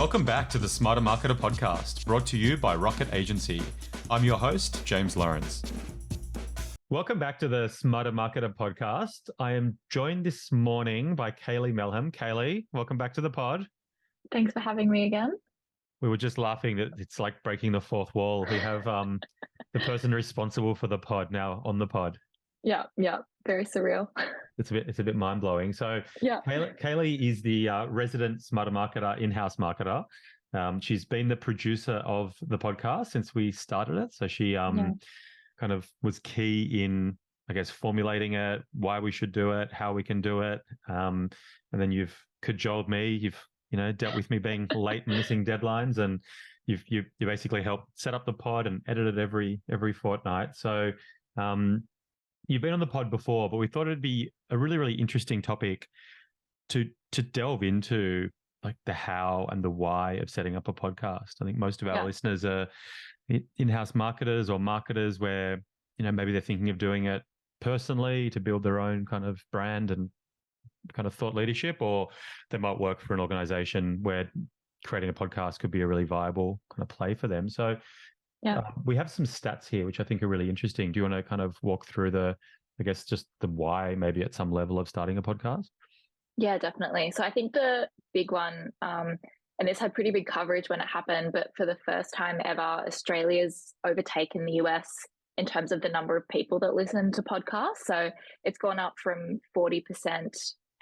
Welcome back to the Smarter Marketer podcast, brought to you by Rocket Agency. I'm your host, James Lawrence. Welcome back to the Smarter Marketer podcast. I am joined this morning by Kaylee Melham. Kaylee, welcome back to the pod. Thanks for having me again. We were just laughing that it's like breaking the fourth wall. We have the person responsible for the pod now on the pod. Yeah, very surreal. It's a bit mind blowing. So, yeah, Kaylee is the resident Smarter Marketer, in-house marketer. She's been the producer of the podcast since we started it. So she kind of was key in, I guess, formulating it, why we should do it, how we can do it, and then you've cajoled me. You've dealt with me being late and missing deadlines, and you basically helped set up the pod and edit it every fortnight. So. You've been on the pod before, but we thought it'd be a really, really interesting topic to delve into, like the how and the why of setting up a podcast. I think most of our listeners are in-house marketers or marketers where, maybe they're thinking of doing it personally to build their own kind of brand and kind of thought leadership, or they might work for an organization where creating a podcast could be a really viable kind of play for them. So we have some stats here, which I think are really interesting. Do you want to kind of walk through just the why, maybe at some level, of starting a podcast? Yeah, definitely. So I think the big one, and this had pretty big coverage when it happened, but for the first time ever, Australia's overtaken the US in terms of the number of people that listen to podcasts. So it's gone up from 40%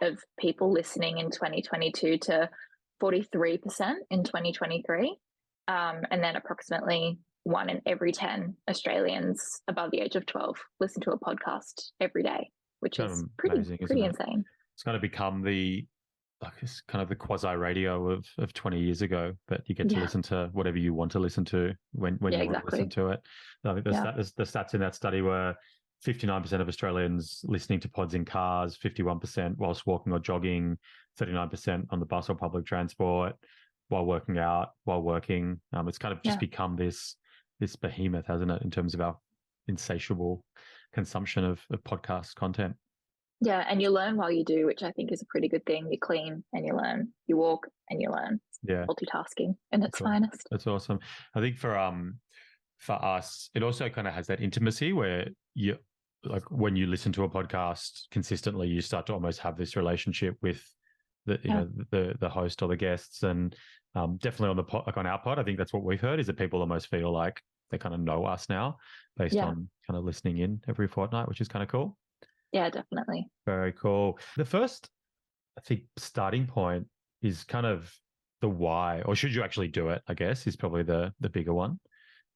of people listening in 2022 to 43% in 2023. And then approximately 1 in every 10 Australians above the age of 12 listen to a podcast every day, which is pretty insane. It's going to become it's kind of the quasi radio of 20 years ago, but you get to listen to whatever you want to listen to when you want to listen to it. I think the stats in that study were 59% of Australians listening to pods in cars, 51% whilst walking or jogging, 39% on the bus or public transport, while working out, while working. It's kind of just become this behemoth, hasn't it, in terms of our insatiable consumption of podcast content. Yeah, and you learn while you do, which I think is a pretty good thing. You clean and you learn, you walk and you learn. Yeah, multitasking in its finest. That's awesome. I think for us, it also kind of has that intimacy where you, like, when you listen to a podcast consistently, you start to almost have this relationship with the host or the guests. And definitely on the pod, like on our pod, I think that's what we've heard, is that people almost feel like they kind of know us now based on kind of listening in every fortnight, which is kind of cool. Yeah, definitely. Very cool. The first, I think, starting point is kind of the why, or should you actually do it, I guess, is probably the bigger one.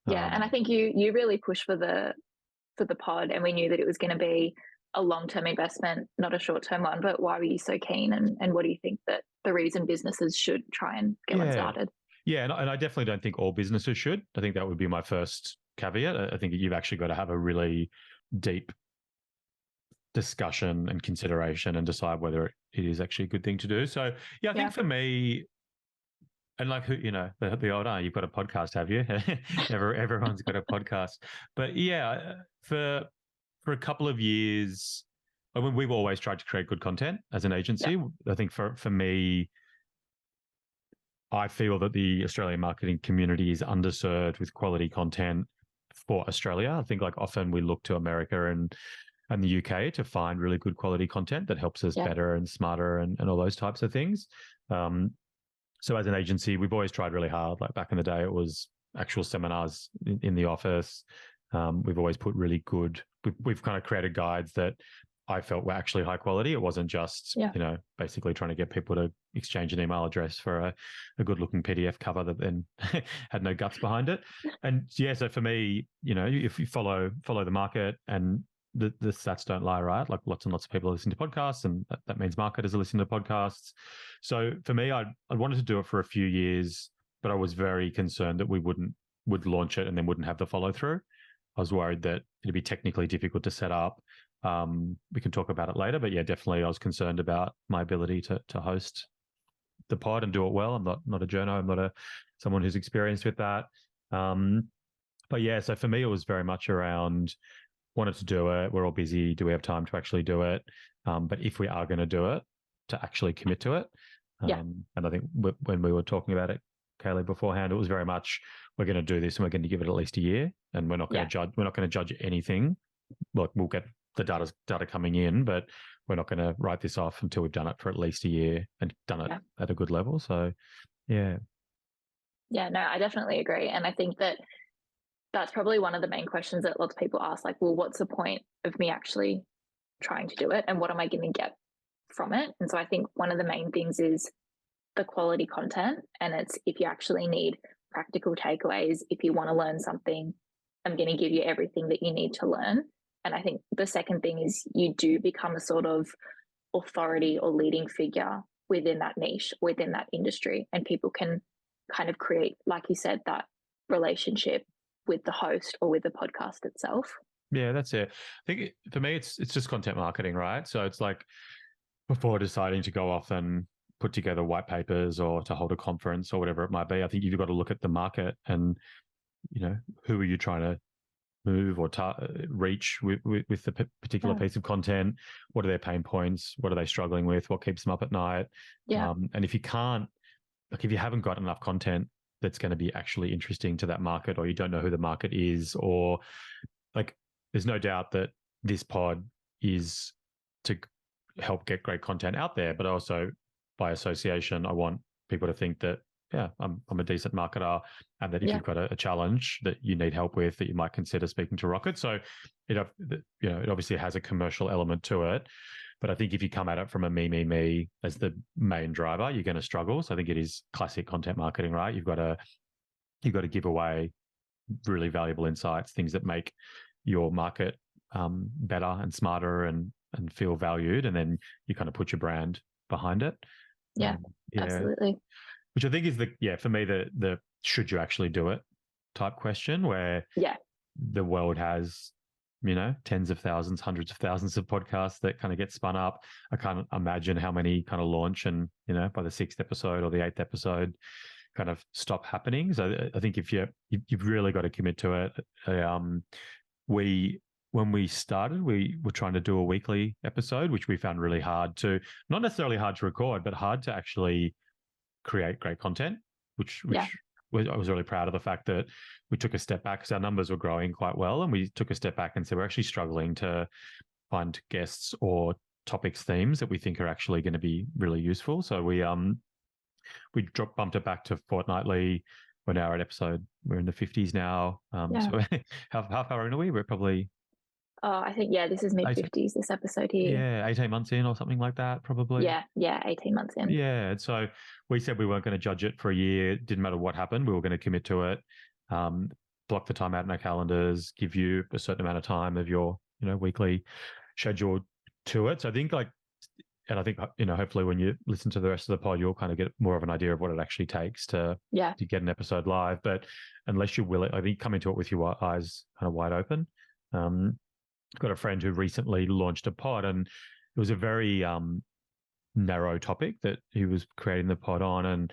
Yeah, and I think you really pushed for the pod, and we knew that it was going to be a long-term investment, not a short-term one. But why were you so keen, and what do you think that the reason businesses should try and get one started? Yeah, and I definitely don't think all businesses should. I think that would be my first caveat. I think you've actually got to have a really deep discussion and consideration and decide whether it is actually a good thing to do. So I think for me, and like, the old, you've got a podcast, have you? Everyone's got a podcast. But for a couple of years, I mean, we've always tried to create good content as an agency. I think for me, I feel that the Australian marketing community is underserved with quality content for Australia. I think, like, often we look to America and the UK to find really good quality content that helps us better and smarter and all those types of things. So as an agency, we've always tried really hard. Like back in the day, it was actual seminars in the office. We've always put really good, we've kind of created guides that I felt were actually high quality. It wasn't just, basically trying to get people to exchange an email address for a good looking PDF cover that then had no guts behind it. And so for me, if you follow the market, and the stats don't lie, right? Like, lots and lots of people are listening to podcasts, and that means marketers are listening to podcasts. So for me, I wanted to do it for a few years, but I was very concerned that we would launch it and then wouldn't have the follow through. I was worried that it'd be technically difficult to set up. We can talk about it later, but definitely I was concerned about my ability to host the pod and do it well. I'm not a journo. I'm not someone who's experienced with that. But so for me, it was very much around, wanted to do it. We're all busy. Do we have time to actually do it? But if we are going to do it, to actually commit to it. And I think when we were talking about it Kaylee, beforehand, it was very much, we're going to do this and we're going to give it at least a year, and we're not going to judge. We're not going to judge anything. Like, we'll get the data coming in, but we're not going to write this off until we've done it for at least a year and done it at a good level. So, yeah. Yeah, no, I definitely agree. And I think that that's probably one of the main questions that lots of people ask, like, well, what's the point of me actually trying to do it, and what am I going to get from it? And so I think one of the main things is the quality content. And it's, if you actually need practical takeaways, if you want to learn something, I'm going to give you everything that you need to learn. And I think the second thing is you do become a sort of authority or leading figure within that niche, within that industry, and people can kind of create, like you said, that relationship with the host or with the podcast itself. Yeah, that's it. I think for me, it's just content marketing, right? So it's like, before deciding to go off and put together white papers or to hold a conference or whatever it might be, I think you've got to look at the market and, who are you trying to move or reach with the particular piece of content? What are their pain points? What are they struggling with? What keeps them up at night? Yeah. And if you can't, like, if you haven't got enough content that's going to be actually interesting to that market, or you don't know who the market is, or like, there's no doubt that this pod is to help get great content out there, but also by association, I want people to think that, I'm a decent marketer, and that if you've got a challenge that you need help with, that you might consider speaking to Rocket. So it obviously has a commercial element to it, but I think if you come at it from a me as the main driver, you're going to struggle. So I think it is classic content marketing, right? You've got to give away really valuable insights, things that make your market better and smarter and feel valued, and then you kind of put your brand behind it. Absolutely. Which I think is for me, the should you actually do it type question, where the world has, tens of thousands, hundreds of thousands of podcasts that kind of get spun up. I can't imagine how many kind of launch and, by the 6th episode or the 8th episode kind of stop happening. So I think if you've really got to commit to it. When we started, we were trying to do a weekly episode, which we found really hard to, not necessarily hard to record, but hard to actually create great content, which I was really proud of the fact that we took a step back because our numbers were growing quite well. And we took a step back and said, we're actually struggling to find guests or topics, themes that we think are actually going to be really useful. So we bumped it back to fortnightly. We're now at we're in the 50s now. So how far in are we? We're probably... I think, this is mid-50s, this episode here. Yeah, 18 months in or something like that, probably. Yeah, 18 months in. Yeah, so we said we weren't going to judge it for a year. It didn't matter what happened. We were going to commit to it, block the time out in our calendars, give you a certain amount of time of your, weekly schedule to it. So I think hopefully when you listen to the rest of the pod, you'll kind of get more of an idea of what it actually takes to get an episode live. But unless you're willing, I think, come into it with your eyes kind of wide open. Got a friend who recently launched a pod, and it was a very narrow topic that he was creating the pod on, and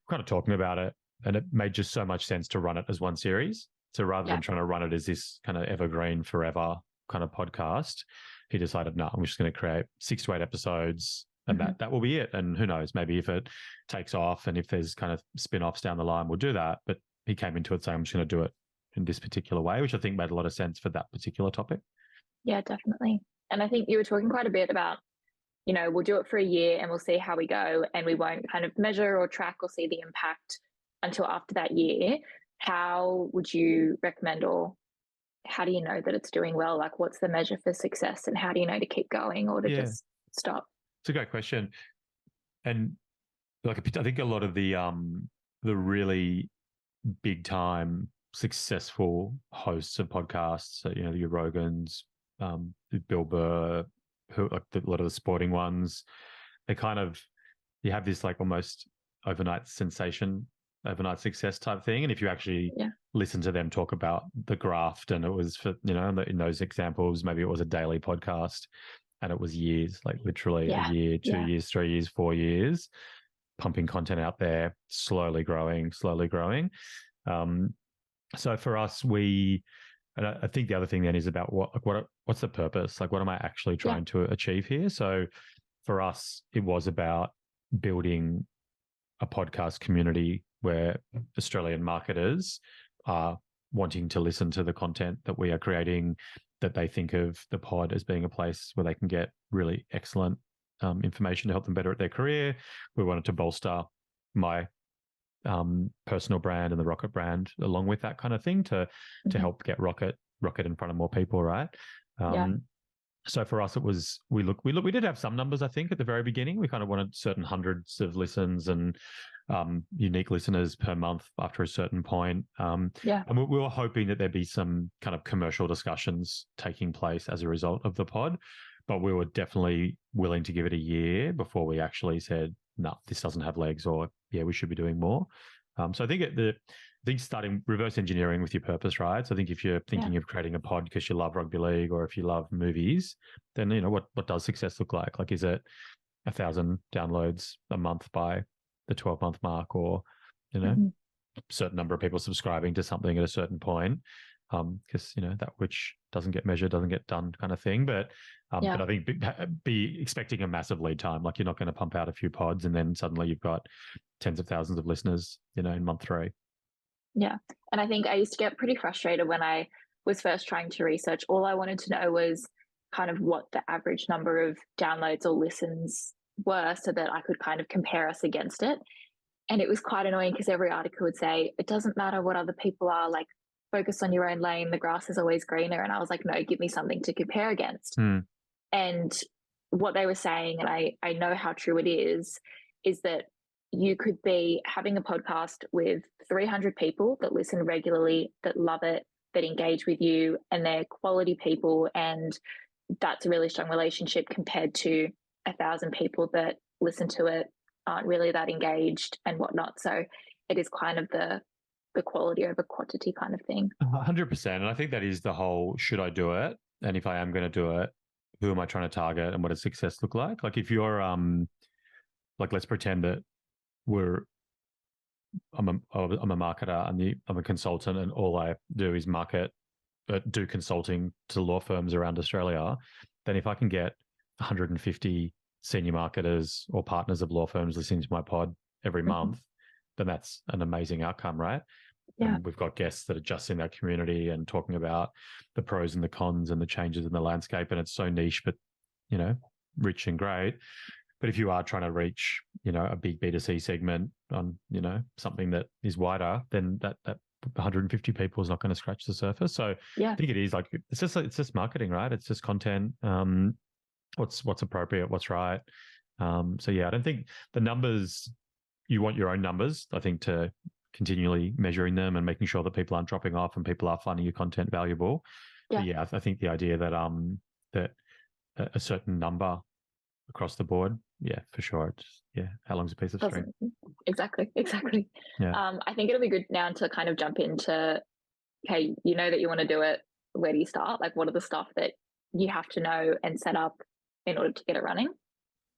kind of talking about it. And it made just so much sense to run it as one series. So rather than trying to run it as this kind of evergreen forever kind of podcast, he decided, no, I'm just going to create 6 to 8 episodes, and that will be it. And who knows, maybe if it takes off and if there's kind of spin-offs down the line, we'll do that. But he came into it saying, I'm just going to do it in this particular way, which I think made a lot of sense for that particular topic. Yeah, definitely. And I think you were talking quite a bit about, we'll do it for a year and we'll see how we go, and we won't kind of measure or track or see the impact until after that year. How would you recommend, or how do you know that it's doing well? Like, what's the measure for success, and how do you know to keep going or to just stop? It's a great question. And like, I think a lot of the really big time successful hosts of podcasts, so, your Rogans, Bill Burr, who, like, a lot of the sporting ones, they kind of, you have this like almost overnight sensation, overnight success type thing. And if you actually listen to them talk about the graft, and it was for, in those examples, maybe it was a daily podcast and it was years, like literally a year, 2 years, 3 years, 4 years, pumping content out there, slowly growing. So for us, and I think the other thing then is about what's the purpose? Like, what am I actually trying to achieve here? So for us, it was about building a podcast community where Australian marketers are wanting to listen to the content that we are creating, that they think of the pod as being a place where they can get really excellent information to help them better at their career. We wanted to bolster my personal brand and the Rocket brand along with that kind of thing to help get Rocket in front of more people, right? So for us, it was we did have some numbers. I think at the very beginning, we kind of wanted certain hundreds of listens and unique listeners per month after a certain point. And we were hoping that there'd be some kind of commercial discussions taking place as a result of the pod, but we were definitely willing to give it a year before we actually said, no, this doesn't have legs, or we should be doing more. So I think starting reverse engineering with your purpose, right? So I think if you're thinking of creating a pod because you love rugby league or if you love movies, then, what does success look like? Like, is it 1,000 downloads a month by the 12-month mark, or, a certain number of people subscribing to something at a certain point? Because, that which doesn't get measured, doesn't get done kind of thing. But I think be expecting a massive lead time. Like, you're not going to pump out a few pods and then suddenly you've got tens of thousands of listeners, in month 3. Yeah. And I think I used to get pretty frustrated when I was first trying to research. All I wanted to know was kind of what the average number of downloads or listens were so that I could kind of compare us against it. And it was quite annoying because every article would say, it doesn't matter what other people are, like, focus on your own lane. The grass is always greener. And I was like, no, give me something to compare against. And what they were saying, and I know how true it is that you could be having a podcast with 300 people that listen regularly, that love it, that engage with you, and they're quality people. And that's a really strong relationship compared to 1,000 people that listen to it, aren't really that engaged and whatnot. So it is kind of the quality over quantity kind of thing. 100%. And I think that is the whole, should I do it? And if I am going to do it, who am I trying to target and what does success look like? Like, if you're, like, let's pretend that I'm a marketer and I'm a consultant, and all I do is do consulting to law firms around Australia. Then if I can get 150 senior marketers or partners of law firms listening to my pod every month, then that's an amazing outcome, right? Yeah. And we've got guests that are just in that community and talking about the pros and the cons and the changes in the landscape. And it's so niche, but, rich and great. But if you are trying to reach, a big B2C segment on, something that is wider, then that 150 people is not going to scratch the surface. So I think it is like, it's just marketing, right? It's just content. What's appropriate, what's right. So I don't think the numbers, you want your own numbers, I think, to continually measuring them and making sure that people aren't dropping off and people are finding your content valuable. But I think the idea that that a certain number across the board, for sure. How long's a piece of string? Exactly. Yeah. I think it'll be good now to kind of jump into, okay, that you want to do it. Where do you start? Like, what are the stuff that you have to know and set up in order to get it running?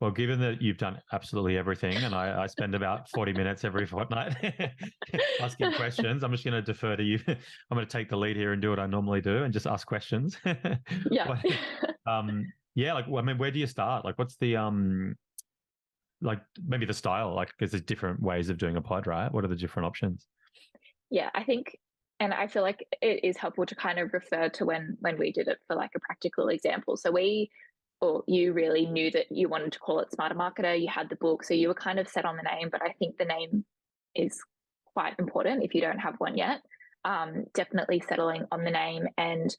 Well, given that you've done absolutely everything, and I spend about 40 minutes every fortnight asking questions, I'm just going to defer to you. I'm going to take the lead here and do what I normally do and just ask questions. Yeah. Where do you start? Like, what's the like, maybe the style? Like, because there's different ways of doing a pod, right? What are the different options? Yeah, I think, and I feel like it is helpful to kind of refer to when we did it for like a practical example. So you really knew that you wanted to call it Smarter Marketer. You had the book, so you were kind of set on the name. But I think the name is quite important if you don't have one yet. Definitely settling on the name, and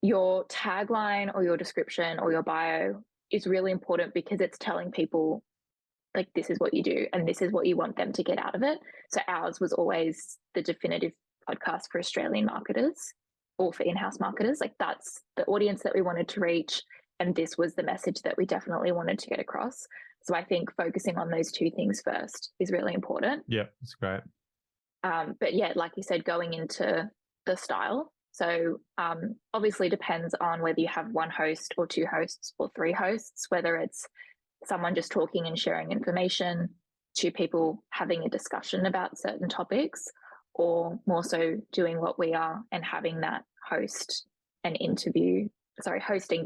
your tagline or your description or your bio is really important because it's telling people, like, this is what you do and this is what you want them to get out of it. So ours was always the definitive podcast for Australian marketers or for in-house marketers. Like, that's the audience that we wanted to reach. And this was the message that we definitely wanted to get across. So I think focusing on those two things first is really important. Yeah, that's great. But like you said, going into the style. So obviously depends on whether you have one host or two hosts or three hosts, whether it's someone just talking and sharing information, two people having a discussion about certain topics, or more so doing what we are and having that host and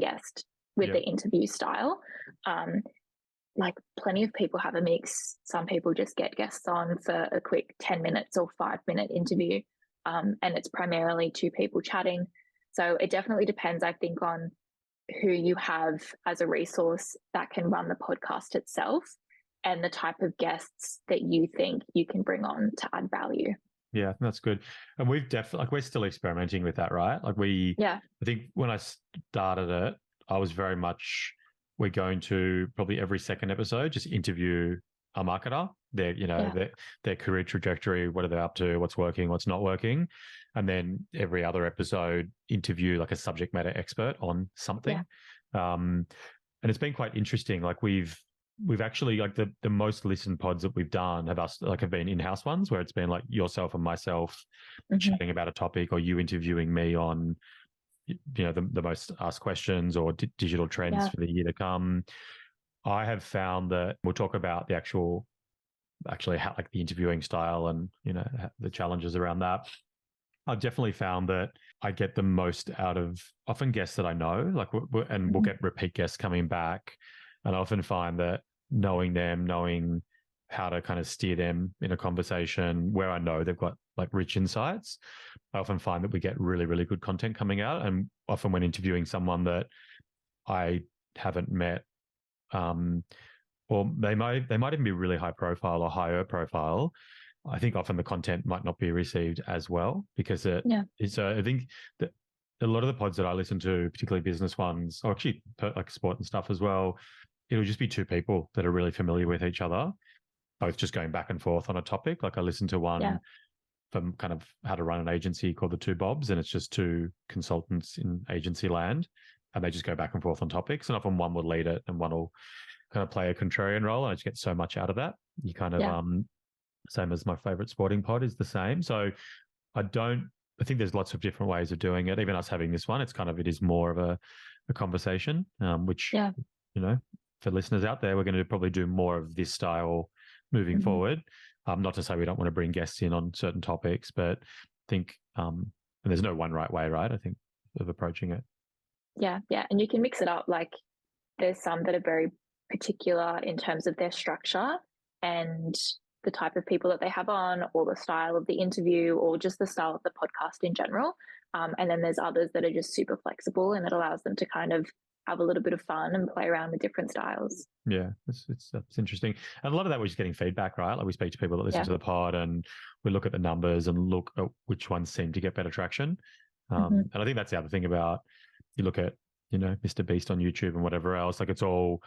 guest with the interview style. like plenty of people have a mix. Some people just get guests on for a quick 10 minutes or 5 minute interview. And it's primarily two people chatting. So it definitely depends, I think, on who you have as a resource that can run the podcast itself and the type of guests that you think you can bring on to add value. Yeah, that's good. And we've definitely, like, we're still experimenting with that, right? Like I think when I started it, I was very much, we're going to probably every second episode just interview a marketer, their career trajectory, what are they up to, what's working, what's not working. And then every other episode interview like a subject matter expert on something. And it's been quite interesting. Like we've actually, like the most listened pods that we've done have been in-house ones where it's been like yourself and myself chatting about a topic, or you interviewing me on, the most asked questions or digital trends for the year to come. I have found that we'll talk about the actually how, like, the interviewing style and, the challenges around that. I've definitely found that I get the most out of often guests that I know, like, we'll get repeat guests coming back. And I often find that knowing them, knowing how to kind of steer them in a conversation where I know they've got like rich insights, I often find that we get really, really good content coming out. And often when interviewing someone that I haven't met, or they might even be really high profile or higher profile, I think often the content might not be received as well because it's, I think that a lot of the pods that I listen to, particularly business ones, or actually like sport and stuff as well, it'll just be two people that are really familiar with each other, both just going back and forth on a topic. Like I listened to one from kind of how to run an agency called The Two Bobs, and it's just two consultants in agency land, and they just go back and forth on topics. And often one will lead it and one will kind of play a contrarian role, and I just get so much out of that. You kind of, same as my favorite sporting pod is the same. So I think there's lots of different ways of doing it. Even us having this one, it is more of a conversation, which, for listeners out there, we're going to probably do more of this style moving forward. Not to say we don't want to bring guests in on certain topics, but I think, and there's no one right way, right? I think, of approaching it. Yeah. And you can mix it up. Like there's some that are very particular in terms of their structure and the type of people that they have on, or the style of the interview, or just the style of the podcast in general. And then there's others that are just super flexible, and it allows them to kind of have a little bit of fun and play around with different styles. Yeah, it's interesting. And a lot of that we're just getting feedback, right? Like we speak to people that listen to the pod and we look at the numbers and look at which ones seem to get better traction. And I think that's the other thing about, you look at, Mr. Beast on YouTube and whatever else, like it's all,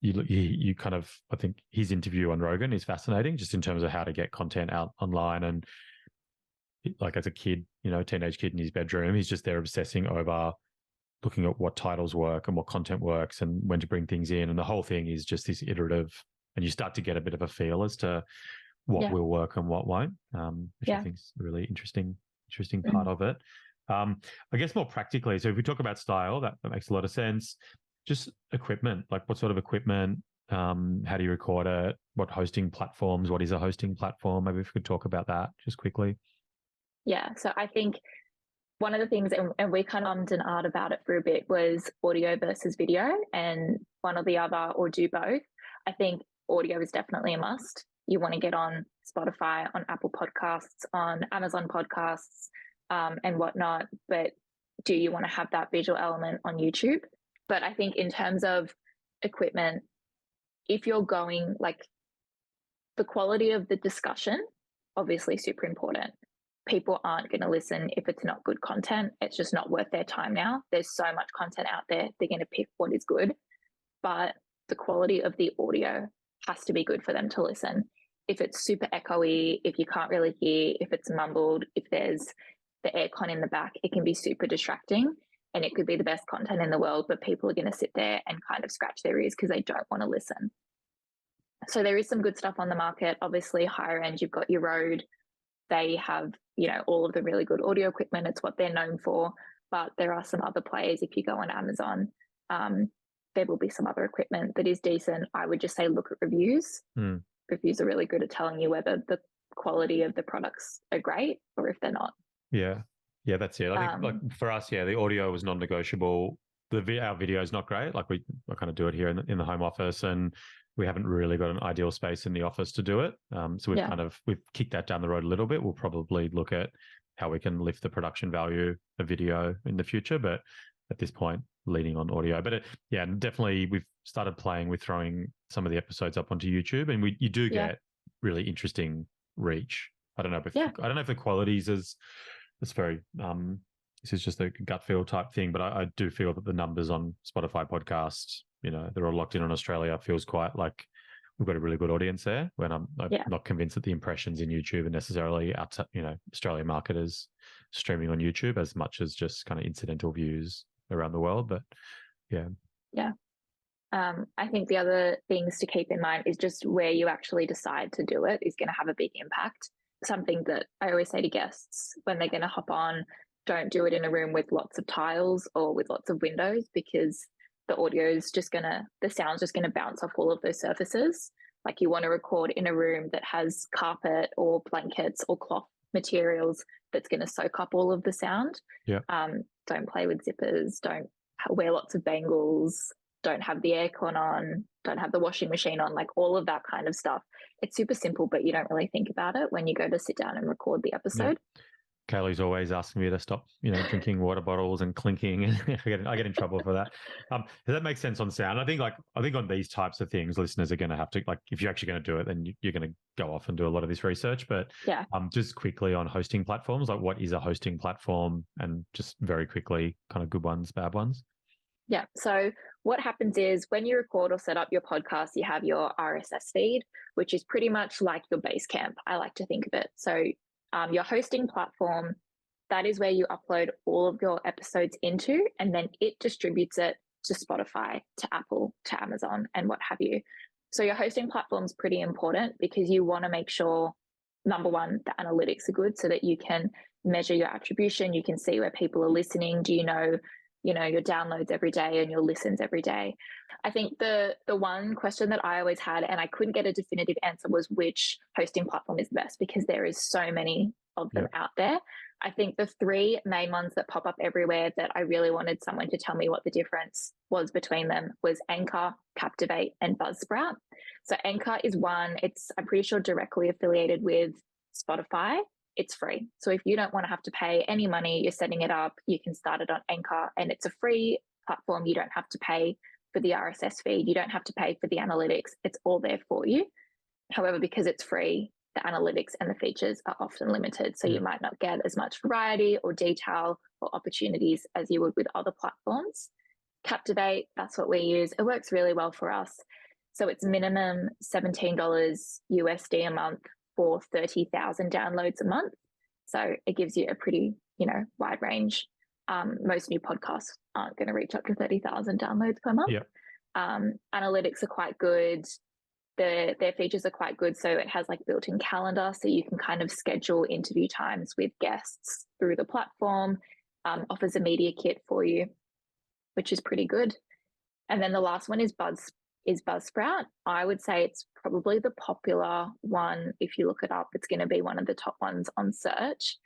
you kind of, I think his interview on Rogan is fascinating just in terms of how to get content out online. And like as a kid, teenage kid in his bedroom, he's just there obsessing over looking at what titles work and what content works and when to bring things in. And the whole thing is just this iterative, and you start to get a bit of a feel as to what will work and what won't, which I think is a really interesting part of it. I guess more practically, so if we talk about style, that makes a lot of sense. Just equipment, like what sort of equipment, how do you record it, what hosting platforms, what is a hosting platform? Maybe if we could talk about that just quickly. Yeah, so I think one of the things, and we kind of ummed and ahed about it for a bit, was audio versus video, and one or the other, or do both. I think audio is definitely a must. You want to get on Spotify, on Apple Podcasts, on Amazon Podcasts, and whatnot, but do you want to have that visual element on YouTube? But I think in terms of equipment, if you're going, like, the quality of the discussion, obviously super important. People aren't going to listen if it's not good content. It's just not worth their time now. There's so much content out there. They're going to pick what is good, but the quality of the audio has to be good for them to listen. If it's super echoey, if you can't really hear, if it's mumbled, if there's the aircon in the back, it can be super distracting. And it could be the best content in the world, but people are going to sit there and kind of scratch their ears because they don't want to listen. So there is some good stuff on the market. Obviously, higher end, you've got your Rode. They have, all of the really good audio equipment. It's what they're known for. But there are some other players. If you go on Amazon, there will be some other equipment that is decent. I would just say look at reviews. Reviews are really good at telling you whether the quality of the products are great or if they're not. Yeah, that's it. I think, like for us, the audio was non-negotiable. Our video is not great. Like I kind of do it here in the home office, and we haven't really got an ideal space in the office to do it. So we've kicked that down the road a little bit. We'll probably look at how we can lift the production value of video in the future, but at this point, leaning on audio. But definitely we've started playing with throwing some of the episodes up onto YouTube, and you do get really interesting reach. I don't know if the qualities is very this is just a gut feel type thing, but I do feel that the numbers on Spotify podcasts, they're all locked in on Australia, feels quite like we've got a really good audience there. When I'm not convinced that the impressions in YouTube are necessarily outside, Australian marketers streaming on YouTube as much as just kind of incidental views around the world. But I think the other things to keep in mind is just where you actually decide to do it is going to have a big impact. Something that I always say to guests when they're going to hop on, don't do it in a room with lots of tiles or with lots of windows, because the sound's just going to bounce off all of those surfaces. Like, you want to record in a room that has carpet or blankets or cloth materials that's going to soak up all of the sound. Yeah. Don't play with zippers. Don't wear lots of bangles. Don't have the aircon on. Don't have the washing machine on. Like, all of that kind of stuff. It's super simple, but you don't really think about it when you go to sit down and record the episode. Yeah. Kaylee's always asking me to stop, drinking water bottles and clinking, and I get in trouble for that. Does that make sense on sound? I think on these types of things, listeners are going to have to, like, if you're actually going to do it, then you're going to go off and do a lot of this research. But just quickly on hosting platforms, like, what is a hosting platform, and just very quickly, kind of good ones, bad ones. Yeah. So what happens is when you record or set up your podcast, you have your RSS feed, which is pretty much like your Basecamp, I like to think of it. So your hosting platform, that is where you upload all of your episodes into, and then it distributes it to Spotify, to Apple, to Amazon, and what have you. So your hosting platform is pretty important because you want to make sure, number one, the analytics are good so that you can measure your attribution. You can see where people are listening. Do you know your downloads every day and your listens every day? I think the one question that I always had, and I couldn't get a definitive answer, was which hosting platform is best, because there is so many of them out there. I think the three main ones that pop up everywhere that I really wanted someone to tell me what the difference was between them was Anchor, Captivate, and Buzzsprout. So Anchor is one, I'm pretty sure directly affiliated with Spotify. It's free. So if you don't want to have to pay any money, you're setting it up, you can start it on Anchor, and it's a free platform. You don't have to pay for the RSS feed. You don't have to pay for the analytics. It's all there for you. However, because it's free, the analytics and the features are often limited. So you might not get as much variety or detail or opportunities as you would with other platforms. Captivate, that's what we use. It works really well for us. So it's minimum $17 USD a month for 30,000 downloads a month. So it gives you a pretty, wide range. Most new podcasts aren't going to reach up to 30,000 downloads per month. Analytics are quite good. Their features are quite good. So it has like built-in calendar, so you can kind of schedule interview times with guests through the platform. Offers a media kit for you, which is pretty good. And then the last one is Buzzsprout. I would say it's probably the popular one. If you look it up, it's going to be one of the top ones on search.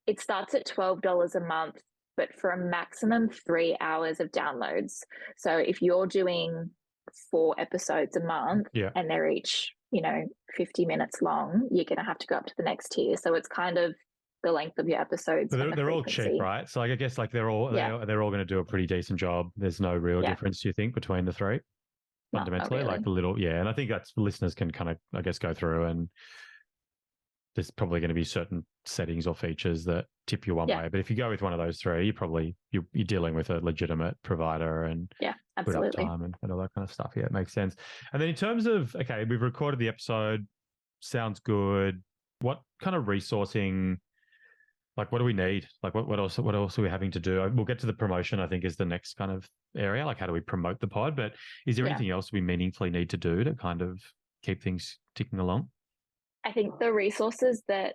It starts at $12 a month, but for a maximum 3 hours of downloads. So if you're doing 4 episodes a month and they're each, 50 minutes long, you're going to have to go up to the next tier. So it's kind of the length of your episodes. But they're all cheap, right? So I guess like they're all going to do a pretty decent job. There's no real difference, do you think, between the three? Fundamentally, really. Like the little, and I think that's listeners can kind of, I guess, go through, and there's probably going to be certain settings or features that tip you one way. But if you go with one of those three, you're dealing with a legitimate provider and good uptime and all that kind of stuff. Yeah, it makes sense. And then in terms of, okay, we've recorded the episode, sounds good. What kind of resourcing? Like, what do we need? Like, what else are we having to do? We'll get to the promotion, I think, is the next kind of area. Like, how do we promote the pod? But is there anything else we meaningfully need to do to kind of keep things ticking along? I think the resources that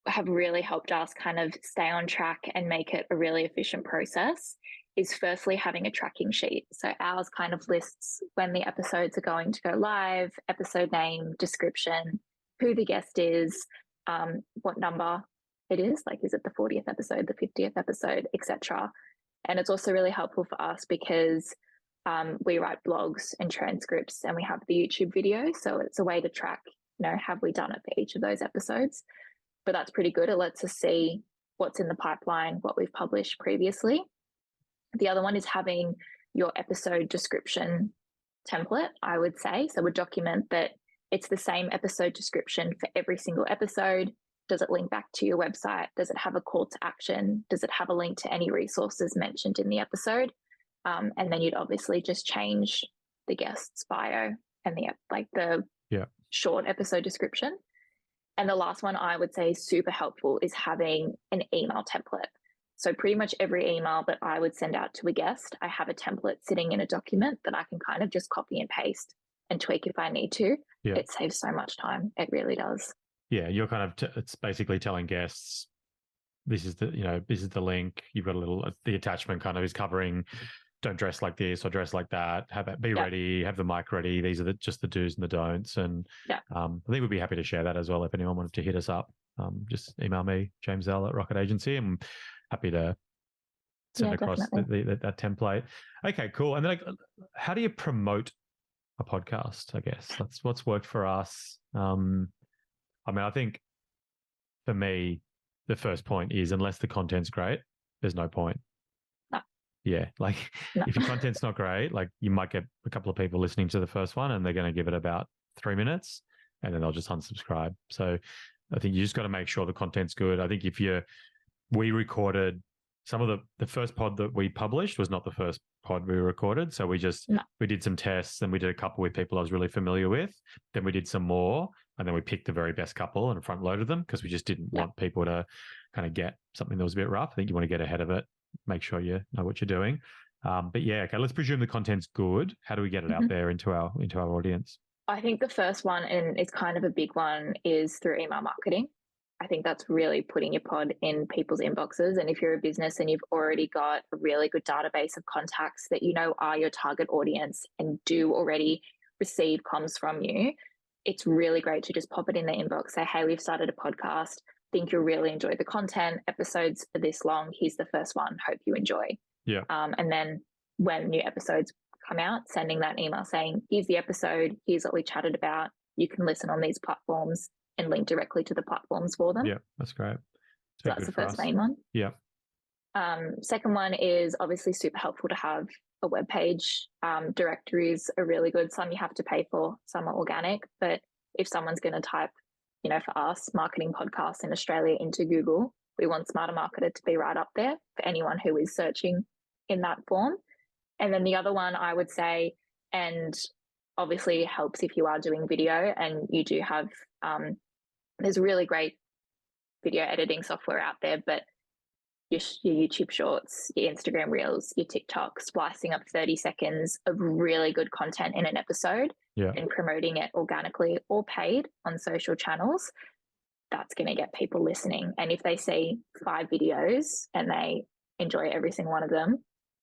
have really helped us kind of stay on track and make it a really efficient process is firstly having a tracking sheet. So ours kind of lists when the episodes are going to go live, episode name, description, who the guest is, what number it is, like is it the 40th episode, the 50th episode, etc. And it's also really helpful for us because We write blogs and transcripts, and we have the YouTube video. So it's a way to track, have we done it for each of those episodes? But that's pretty good. It lets us see what's in the pipeline, what we've published previously. The other one is having your episode description template, I would say. So we document that it's the same episode description for every single episode. Does it link back to your website? Does it have a call to action? Does it have a link to any resources mentioned in the episode? And then you'd obviously just change the guest's bio and the short episode description. And the last one I would say is super helpful is having an email template. So pretty much every email that I would send out to a guest, I have a template sitting in a document that I can kind of just copy and paste and tweak if I need to. Yeah. It saves so much time. It really does. Yeah, you're kind of it's basically telling guests this is the link. You've got the attachment kind of is covering don't dress like this or dress like that. Be ready, have the mic ready. These are just the do's and the don'ts. And I think we'd be happy to share that as well if anyone wanted to hit us up. Just email me, James L at Rocket Agency. I'm happy to send across that template. Okay, cool. And then how do you promote a podcast? I guess that's what's worked for us. I think for me, the first point is unless the content's great, there's no point. No. Yeah. If your content's not great, you might get a couple of people listening to the first one and they're going to give it about 3 minutes and then they'll just unsubscribe. So I think you just got to make sure the content's good. I think we recorded some of the first pod that we published was not the first pod we recorded. So we did some tests and we did a couple with people I was really familiar with. Then we did some more and then we picked the very best couple and front loaded them because we just didn't want people to kind of get something that was a bit rough. I think you want to get ahead of it, make sure you know what you're doing. But yeah, okay, let's presume the content's good. How do we get it out there into our audience? I think the first one, and it's kind of a big one, is through email marketing. I think that's really putting your pod in people's inboxes. And if you're a business and you've already got a really good database of contacts that are your target audience and do already receive comms from you, it's really great to just pop it in their inbox, say, hey, we've started a podcast, think you'll really enjoy the content. Episodes are this long. Here's the first one. Hope you enjoy. Yeah. And then when new episodes come out, sending that email saying, here's the episode, here's what we chatted about. You can listen on these platforms and link directly to the platforms for them. Yeah, that's great. So that's the first main one. Yeah. Second one is obviously super helpful to have a web page. Directories are really good. Some you have to pay for, some are organic. But if someone's going to type, for us, marketing podcasts in Australia into Google, we want Smarter Marketer to be right up there for anyone who is searching in that form. And then the other one I would say, and obviously helps if you are doing video and you do have, there's really great video editing software out there, but your YouTube shorts, your Instagram reels, your TikTok, splicing up 30 seconds of really good content in an episode and promoting it organically or paid on social channels, that's going to get people listening. And if they see 5 videos and they enjoy every single one of them,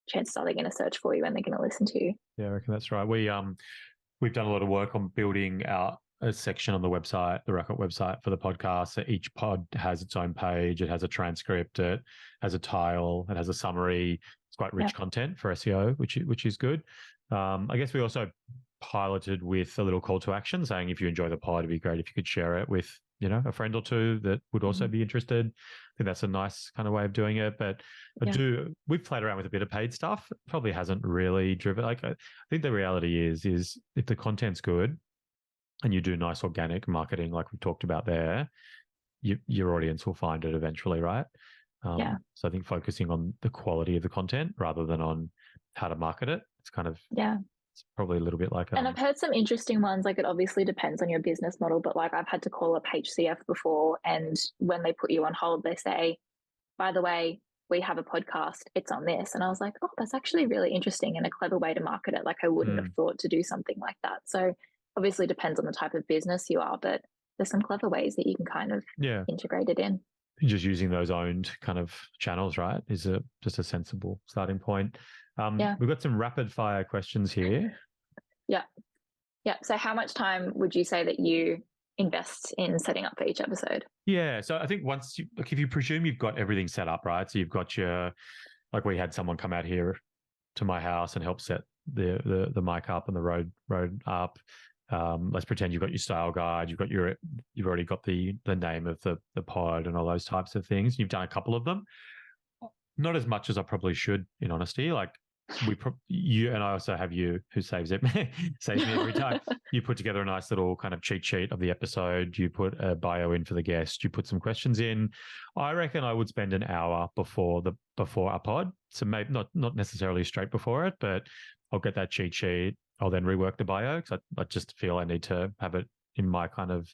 chances are they're going to search for you and they're going to listen to you. Yeah, I reckon that's right. We've done a lot of work on building out a section on the website, the Rocket website for the podcast. So each pod has its own page. It has a transcript. It has a tile. It has a summary. It's quite rich content for SEO, which is good. I guess we also piloted with a little call to action saying, if you enjoy the pod, it'd be great if you could share it with, a friend or two that would also be interested. I think that's a nice kind of way of doing it. But we've played around with a bit of paid stuff. It probably hasn't really driven. I think the reality is if the content's good, and you do nice organic marketing like we talked about there, your audience will find it eventually, right? So I think focusing on the quality of the content rather than on how to market it, it's kind of it's probably a little bit like and I've heard some interesting ones. It obviously depends on your business model, but I've had to call up HCF before, and when they put you on hold, they say, by the way, we have a podcast, it's on this. And I was like, oh, that's actually really interesting and a clever way to market it. I wouldn't have thought to do something like that. So obviously depends on the type of business you are, but there's some clever ways that you can kind of integrate it in. Just using those owned kind of channels, right, is just a sensible starting point. We've got some rapid fire questions here. Yeah. So how much time would you say that you invest in setting up for each episode? Yeah. So I think if you presume you've got everything set up, right? So you've got we had someone come out here to my house and help set the mic up and the road up. Let's pretend you've got your style guide, you've already got the name of the pod and all those types of things. You've done a couple of them, not as much as I probably should, in honesty. Like you and I also have you who saves me every time. You put together a nice little kind of cheat sheet of the episode. You put a bio in for the guest. You put some questions in. I reckon I would spend an hour before a pod. So maybe not necessarily straight before it, but I'll get that cheat sheet. I'll then rework the bio because I just feel I need to have it in my kind of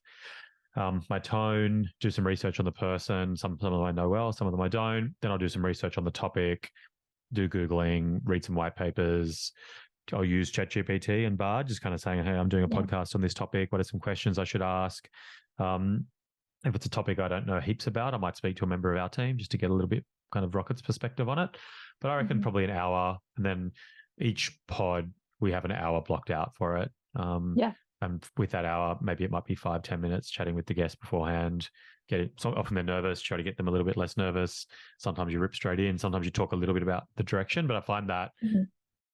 my tone, do some research on the person. Some of them I know well, some of them I don't. Then I'll do some research on the topic, do Googling, read some white papers. I'll use ChatGPT and Bard, just kind of saying, hey, I'm doing a podcast on this topic. What are some questions I should ask? If it's a topic I don't know heaps about, I might speak to a member of our team just to get a little bit kind of Rocket's perspective on it. But I reckon probably an hour. And then each pod, we have an hour blocked out for it. And with that hour, maybe it might be 5-10 minutes chatting with the guest beforehand. Often they're nervous, try to get them a little bit less nervous. Sometimes you rip straight in. Sometimes you talk a little bit about the direction, but I find that can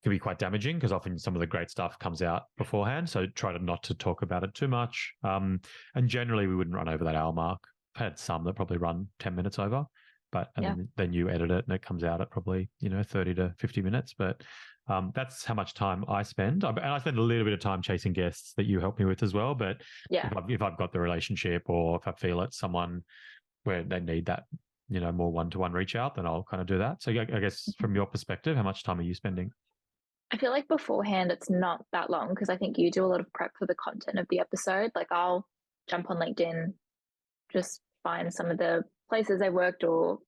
be quite damaging because often some of the great stuff comes out beforehand. So try not to talk about it too much. And generally we wouldn't run over that hour mark. I've had some that probably run 10 minutes over, but then you edit it and it comes out at probably, 30 to 50 minutes. But that's how much time I spend. And I spend a little bit of time chasing guests that you help me with as well. But if I've got the relationship or if I feel it's someone where they need that, more one-to-one reach out, then I'll kind of do that. So I guess from your perspective, how much time are you spending? I feel like beforehand it's not that long because I think you do a lot of prep for the content of the episode. Like I'll jump on LinkedIn, just find some of the places they worked or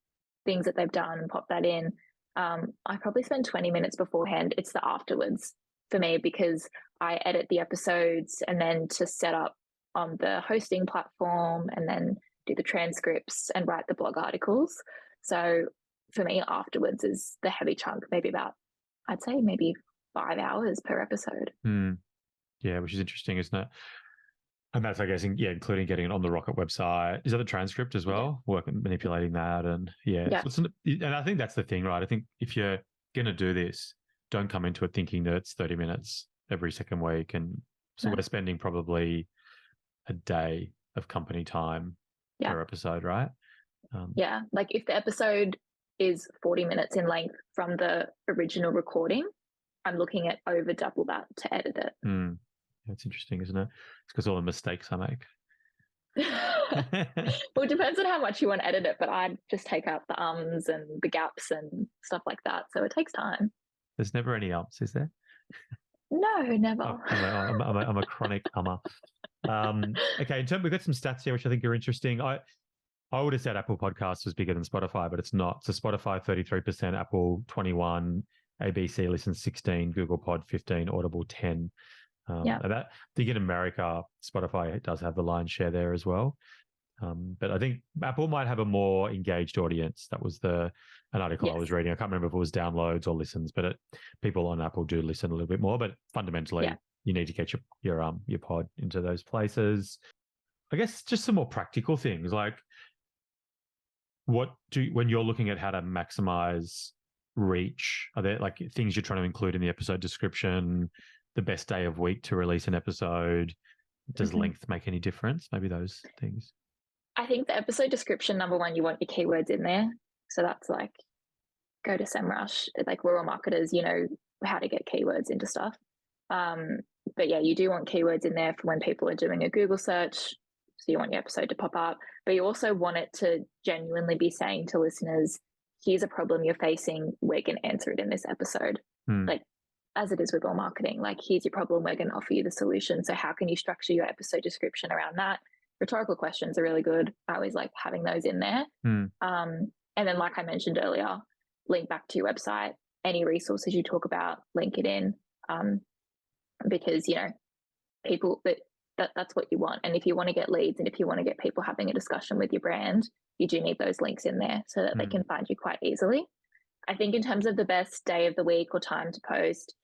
things that they've done, pop that in. I probably spend 20 minutes beforehand. It's the afterwards for me because I edit the episodes and then to set up on the hosting platform and then do the transcripts and write the blog articles. So for me, afterwards is the heavy chunk, I'd say maybe 5 hours per episode. Yeah, which is interesting, isn't it? And that's, I guess, including getting it on the Rocket website. Is that the transcript as well? Working, manipulating that. And and I think that's the thing, right? I think if you're going to do this, don't come into it thinking that it's 30 minutes every second week. And so we're spending probably a day of company time per episode, right? Like if the episode is 40 minutes in length from the original recording, I'm looking at over double that to edit it. That's interesting, isn't it? It's because all the mistakes I make. Well, it depends on how much you want to edit it, but I just take out the ums and the gaps and stuff like that. So it takes time. There's never any ums, is there? No, never. I'm a chronic ummer. Okay, we've got some stats here, which I think are interesting. I would have said Apple Podcasts was bigger than Spotify, but it's not. So Spotify, 33%, Apple, 21%, ABC listens 16%, Google Pod, 15%, Audible, 10%. I think in America, Spotify does have the lion's share there as well. But I think Apple might have a more engaged audience. That was an article I was reading. I can't remember if it was downloads or listens, but people on Apple do listen a little bit more. But fundamentally, you need to get your pod into those places. I guess just some more practical things like when you're looking at how to maximize reach, are there like things you're trying to include in the episode description? The best day of week to release an episode? Does length make any difference? Maybe those things. I think the episode description, number one, you want your keywords in there. So that's like, go to SEMrush. Like we're all marketers, you know how to get keywords into stuff. But you do want keywords in there for when people are doing a Google search. So you want your episode to pop up, but you also want it to genuinely be saying to listeners, here's a problem you're facing. We're going to answer it in this episode. Like, as it is with all marketing, like here's your problem, we're going to offer you the solution. So how can you structure your episode description around that? Rhetorical questions are really good. I always like having those in there. And then like I mentioned earlier, link back to your website, any resources you talk about, link it in, because, people, that's what you want. And if you want to get leads and if you want to get people having a discussion with your brand, you do need those links in there so that they can find you quite easily. I think in terms of the best day of the week or time to post,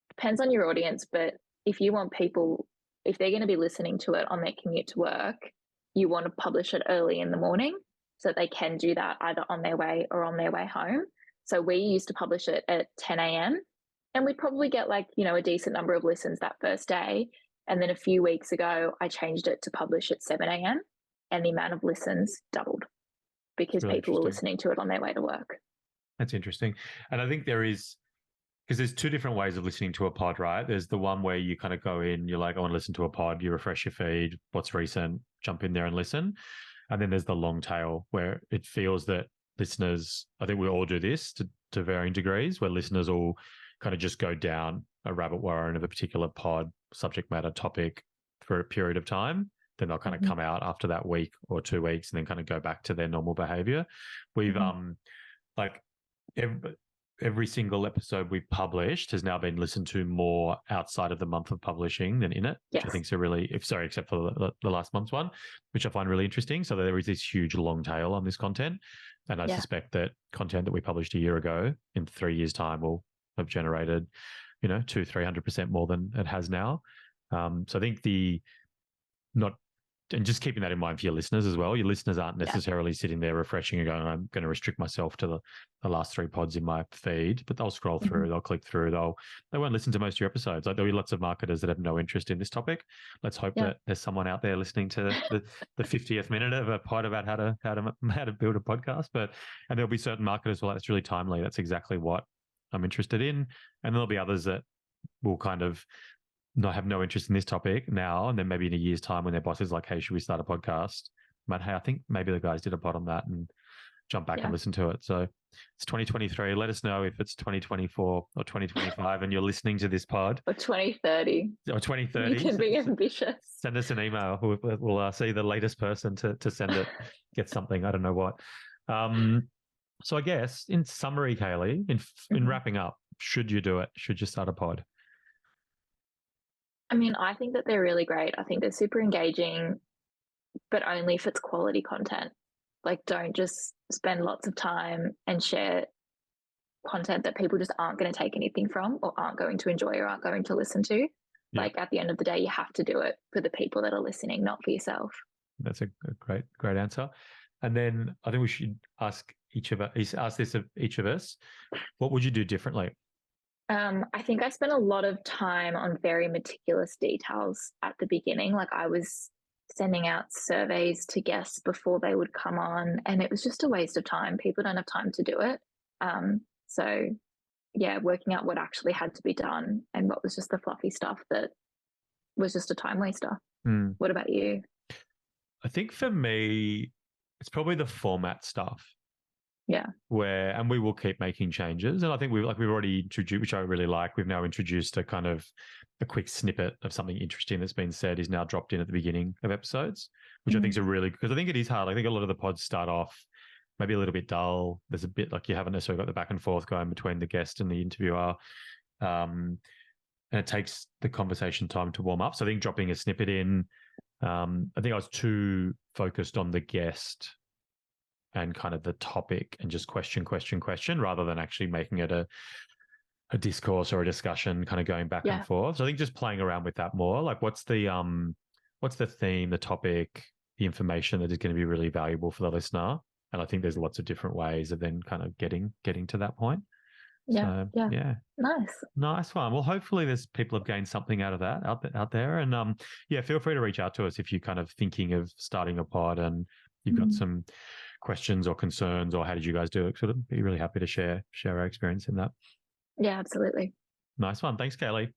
depends on your audience, but if you want people, if they're going to be listening to it on their commute to work, you want to publish it early in the morning so that they can do that either on their way or on their way home. So we used to publish it at 10 a.m. And we'd probably get like, a decent number of listens that first day. And then a few weeks ago, I changed it to publish at 7 a.m. and the amount of listens doubled because really people were listening to it on their way to work. That's interesting. And I think because there's two different ways of listening to a pod, right? There's the one where you kind of go in, you're like, I want to listen to a pod, you refresh your feed, what's recent, jump in there and listen. And then there's the long tail where it feels that listeners, I think we all do this to varying degrees, where listeners all kind of just go down a rabbit warren of a particular pod, subject matter, topic for a period of time. Then they'll kind of come out after that week or 2 weeks and then kind of go back to their normal behavior. We've like every single episode we've published has now been listened to more outside of the month of publishing than in it, which I think is except for the last month's one, which I find really interesting. So there is this huge long tail on this content. And I suspect that content that we published a year ago in 3 years' time will have generated, 200-300% more than it has now. So I think and just keeping that in mind for your listeners as well. Your listeners aren't necessarily sitting there refreshing and going, I'm going to restrict myself to the last 3 pods in my feed, but they'll scroll through, they'll click through, they won't listen to most of your episodes. Like there'll be lots of marketers that have no interest in this topic. Let's hope that there's someone out there listening to the 50th minute of a pod about how to build a podcast. And there'll be certain marketers who are like, that's really timely. That's exactly what I'm interested in. And then there'll be others that will kind of not have no interest in this topic now, and then maybe in a year's time when their boss is like, hey, should we start a podcast? But hey, I think maybe the guys did a pod on that and jump back and listen to it. So it's 2023. Let us know if it's 2024 or 2025 and you're listening to this pod. Or 2030. Or 2030. You can be ambitious. Send us an email. We'll see the latest person to send it, get something. I don't know what. So I guess in summary, Kaylee, in wrapping up, should you do it? Should you start a pod? I mean, I think that they're really great. I think they're super engaging, but only if it's quality content. Like, don't just spend lots of time and share content that people just aren't going to take anything from or aren't going to enjoy or aren't going to listen to. Yeah. Like, at the end of the day, you have to do it for the people that are listening, not for yourself. That's a great answer. And then I think we should ask this of each of us. What would you do differently? I think I spent a lot of time on very meticulous details at the beginning. Like, I was sending out surveys to guests before they would come on, and it was just a waste of time. People don't have time to do it. So yeah, working out what actually had to be done and what was just the fluffy stuff that was just a time waster. What about you? I think for me, it's probably the format stuff. Yeah. And we will keep making changes. And I think we've already introduced, which I really like, we've now introduced a quick snippet of something interesting that's been said is now dropped in at the beginning of episodes, which I think is because I think it is hard. I think a lot of the pods start off maybe a little bit dull. There's a bit like you haven't necessarily got the back and forth going between the guest and the interviewer. And it takes the conversation time to warm up. So I think dropping a snippet in, I think I was too focused on the guest and kind of the topic and just question, rather than actually making it a discourse or a discussion, kind of going back and forth. So I think just playing around with that more, like what's the theme, the topic, the information that is going to be really valuable for the listener. And I think there's lots of different ways of then kind of getting to that point. Yeah. So, yeah. Nice one. Well, hopefully there's people have gained something out of that out there. And feel free to reach out to us if you're kind of thinking of starting a pod and you've got some questions or concerns or how did you guys do it? Sort of be really happy to share our experience in that. Yeah, absolutely. Nice one. Thanks, Kaylee.